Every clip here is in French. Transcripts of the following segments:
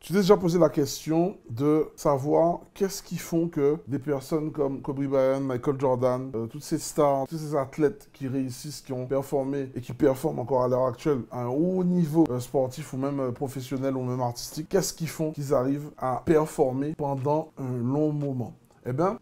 Tu t'es déjà posé la question de savoir qu'est-ce qui font que des personnes comme Kobe Bryant, Michael Jordan, toutes ces stars, tous ces athlètes qui réussissent, qui ont performé et qui performent encore à l'heure actuelle à un haut niveau sportif ou même professionnel ou même artistique, qu'est-ce qui font qu'ils arrivent à performer pendant un long moment? Eh bien,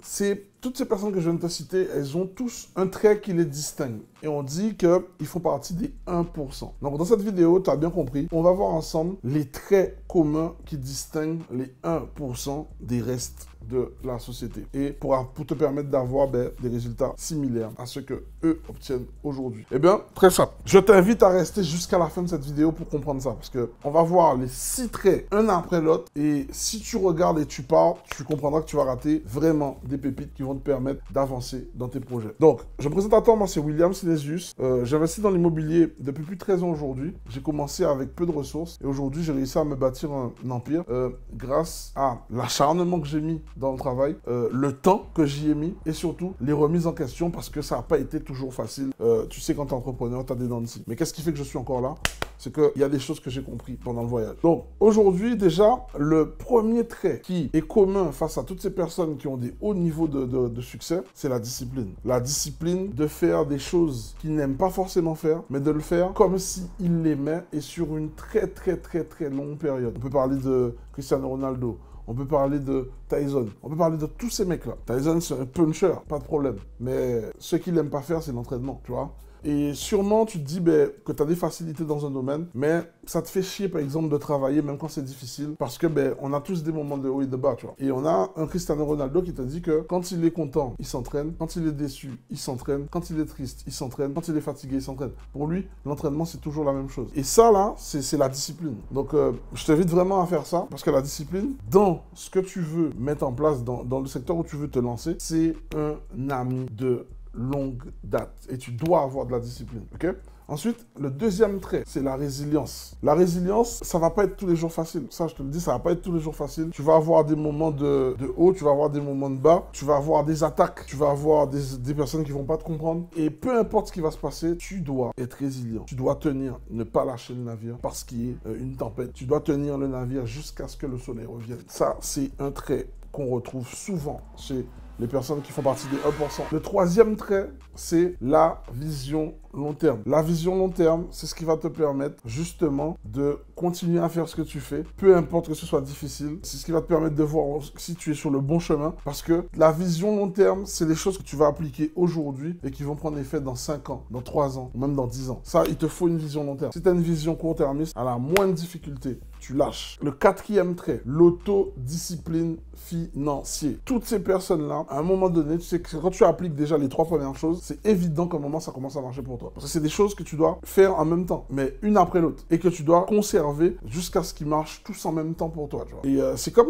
toutes ces personnes que je viens de te citer, elles ont tous un trait qui les distingue. Et on dit qu'ils font partie des 1%. Donc, dans cette vidéo, tu as bien compris, on va voir ensemble les traits communs qui distinguent les 1% des restes de la société. Et pour te permettre d'avoir des résultats similaires à ce que eux obtiennent aujourd'hui. Eh bien, très simple. Je t'invite à rester jusqu'à la fin de cette vidéo pour comprendre ça. Parce qu'on va voir les 6 traits, un après l'autre. Et si tu regardes et tu pars, tu comprendras que tu vas rater vraiment des pépites qui vont te permettre d'avancer dans tes projets. Donc, je me présente à toi, moi c'est William Silesius. J'investis dans l'immobilier depuis plus de 13 ans aujourd'hui. J'ai commencé avec peu de ressources et aujourd'hui j'ai réussi à me bâtir un empire grâce à l'acharnement que j'ai mis dans le travail, le temps que j'y ai mis et surtout les remises en question parce que ça n'a pas été toujours facile. Tu sais, quand tu es entrepreneur, tu as des dents de scie. Mais qu'est-ce qui fait que je suis encore là? C'est qu'il y a des choses que j'ai compris pendant le voyage. Donc, aujourd'hui, déjà, le premier trait qui est commun face à toutes ces personnes qui ont des hauts niveaux de succès, c'est la discipline. La discipline de faire des choses qu'ils n'aiment pas forcément faire, mais de le faire comme s'ils l'aimaient et sur une très longue période. On peut parler de Cristiano Ronaldo. On peut parler de Tyson. On peut parler de tous ces mecs-là. Tyson, c'est un puncher, pas de problème. Mais ce qu'il n'aime pas faire, c'est l'entraînement, tu vois. Et sûrement, tu te dis que tu as des facilités dans un domaine, mais ça te fait chier, par exemple, de travailler, même quand c'est difficile, parce que on a tous des moments de haut et de bas, tu vois. Et on a un Cristiano Ronaldo qui te dit que quand il est content, il s'entraîne. Quand il est déçu, il s'entraîne. Quand il est triste, il s'entraîne. Quand il est fatigué, il s'entraîne. Pour lui, l'entraînement, c'est toujours la même chose. Et ça, là, c'est la discipline. Donc, je t'invite vraiment à faire ça, parce que la discipline, dans ce que tu veux mettre en place, dans le secteur où tu veux te lancer, c'est un ami de longue date et tu dois avoir de la discipline, ok? Ensuite, le deuxième trait, c'est la résilience. La résilience, ça va pas être tous les jours facile. Ça, je te le dis, ça va pas être tous les jours facile. Tu vas avoir des moments de haut, tu vas avoir des moments de bas, tu vas avoir des attaques, tu vas avoir des personnes qui vont pas te comprendre. Et peu importe ce qui va se passer, tu dois être résilient. Tu dois tenir, ne pas lâcher le navire parce qu'il y a une tempête. Tu dois tenir le navire jusqu'à ce que le soleil revienne. Ça, c'est un trait qu'on retrouve souvent chez les personnes qui font partie des 1%. Le troisième trait, c'est la vision long terme. La vision long terme, c'est ce qui va te permettre justement de continuer à faire ce que tu fais, peu importe que ce soit difficile. C'est ce qui va te permettre de voir si tu es sur le bon chemin. Parce que la vision long terme, c'est les choses que tu vas appliquer aujourd'hui et qui vont prendre effet dans 5 ans, dans 3 ans, ou même dans 10 ans. Ça, il te faut une vision long terme. Si tu as une vision court-termiste, à la moindre difficulté, tu lâches. Le quatrième trait, l'autodiscipline financière. Toutes ces personnes-là, à un moment donné, tu sais que quand tu appliques déjà les 3 premières choses, c'est évident qu'à un moment, ça commence à marcher pour toi. Parce que c'est des choses que tu dois faire en même temps, mais une après l'autre. Et que tu dois conserver jusqu'à ce qu'ils marchent tous en même temps pour toi, tu vois. Et c'est comme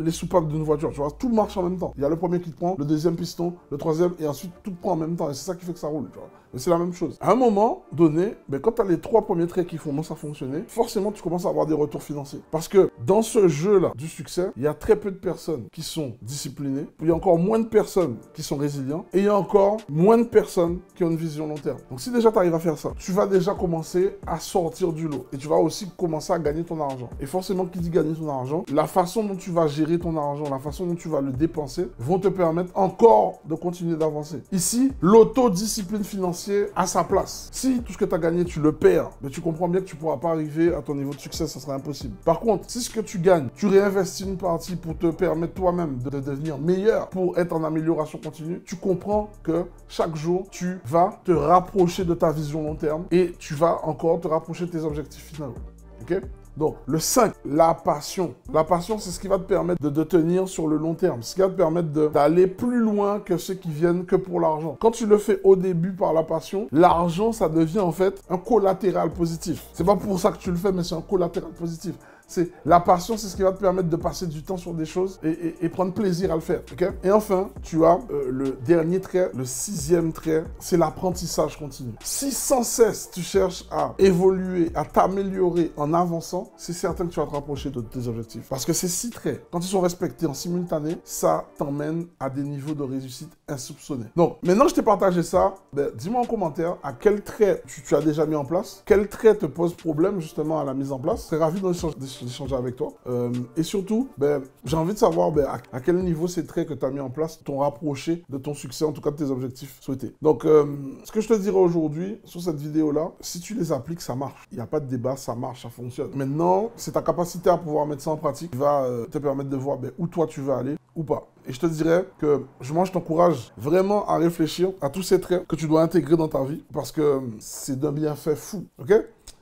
les soupapes d'une voiture, tu vois. Tout marche en même temps. Il y a le premier qui te prend, le deuxième piston, le troisième, et ensuite tout prend en même temps. Et c'est ça qui fait que ça roule, tu vois. Mais c'est la même chose. À un moment donné, quand tu as les 3 premiers traits qui commencent à fonctionner, forcément, tu commences à avoir des retours financiers. Parce que dans ce jeu-là du succès, il y a très peu de personnes qui sont disciplinées. Il y a encore moins de personnes qui sont résilientes. Et il y a encore moins de personnes qui ont une vision long terme. Donc si déjà tu arrives à faire ça, tu vas déjà commencer à sortir du lot. Et tu vas aussi commencer à gagner ton argent. Et forcément, qui dit gagner ton argent, la façon dont tu vas gérer ton argent, la façon dont tu vas le dépenser, vont te permettre encore de continuer d'avancer. Ici, l'autodiscipline financière à sa place. Si tout ce que tu as gagné, tu le perds, mais tu comprends bien que tu ne pourras pas arriver à ton niveau de succès, ça sera impossible. Par contre, si ce que tu gagnes, tu réinvestis une partie pour te permettre toi-même de devenir meilleur, pour être en amélioration continue, tu comprends que chaque jour, tu vas te rapprocher de ta vision long terme et tu vas encore te rapprocher de tes objectifs finaux. Ok ? Donc, le 5, la passion. La passion, c'est ce qui va te permettre de tenir sur le long terme. Ce qui va te permettre d'aller plus loin que ceux qui viennent que pour l'argent. Quand tu le fais au début par la passion, l'argent, ça devient en fait un collatéral positif. C'est pas pour ça que tu le fais, mais c'est un collatéral positif. La passion, c'est ce qui va te permettre de passer du temps sur des choses et prendre plaisir à le faire. Okay? Et enfin, tu as le dernier trait, le 6e trait, c'est l'apprentissage continu. Si sans cesse tu cherches à évoluer, à t'améliorer en avançant, c'est certain que tu vas te rapprocher de tes objectifs. Parce que ces 6 traits, quand ils sont respectés en simultané, ça t'emmène à des niveaux de réussite insoupçonnés. Donc, maintenant que je t'ai partagé ça, ben, dis-moi en commentaire à quel trait tu as déjà mis en place, quel trait te pose problème justement à la mise en place. Je serais ravi d'échanger avec toi. Et surtout, ben, j'ai envie de savoir ben, à quel niveau ces traits que tu as mis en place t'ont rapproché de ton succès, en tout cas de tes objectifs souhaités. Donc, ce que je te dirais aujourd'hui sur cette vidéo-là, si tu les appliques, ça marche. Il n'y a pas de débat, ça marche, ça fonctionne. Maintenant, c'est ta capacité à pouvoir mettre ça en pratique qui va te permettre de voir ben, où toi tu veux aller ou pas. Et je te dirais que moi, je t'encourage vraiment à réfléchir à tous ces traits que tu dois intégrer dans ta vie parce que c'est d'un bienfait fou, ok?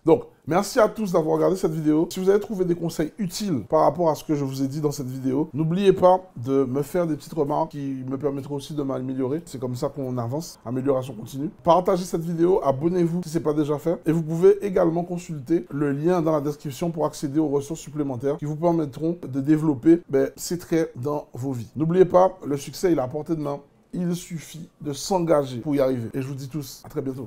Donc, merci à tous d'avoir regardé cette vidéo. Si vous avez trouvé des conseils utiles par rapport à ce que je vous ai dit dans cette vidéo, n'oubliez pas de me faire des petites remarques qui me permettront aussi de m'améliorer. C'est comme ça qu'on avance, amélioration continue. Partagez cette vidéo, abonnez-vous si ce n'est pas déjà fait. Et vous pouvez également consulter le lien dans la description pour accéder aux ressources supplémentaires qui vous permettront de développer ces traits dans vos vies. N'oubliez pas, le succès, il est à portée de main. Il suffit de s'engager pour y arriver. Et je vous dis tous, à très bientôt.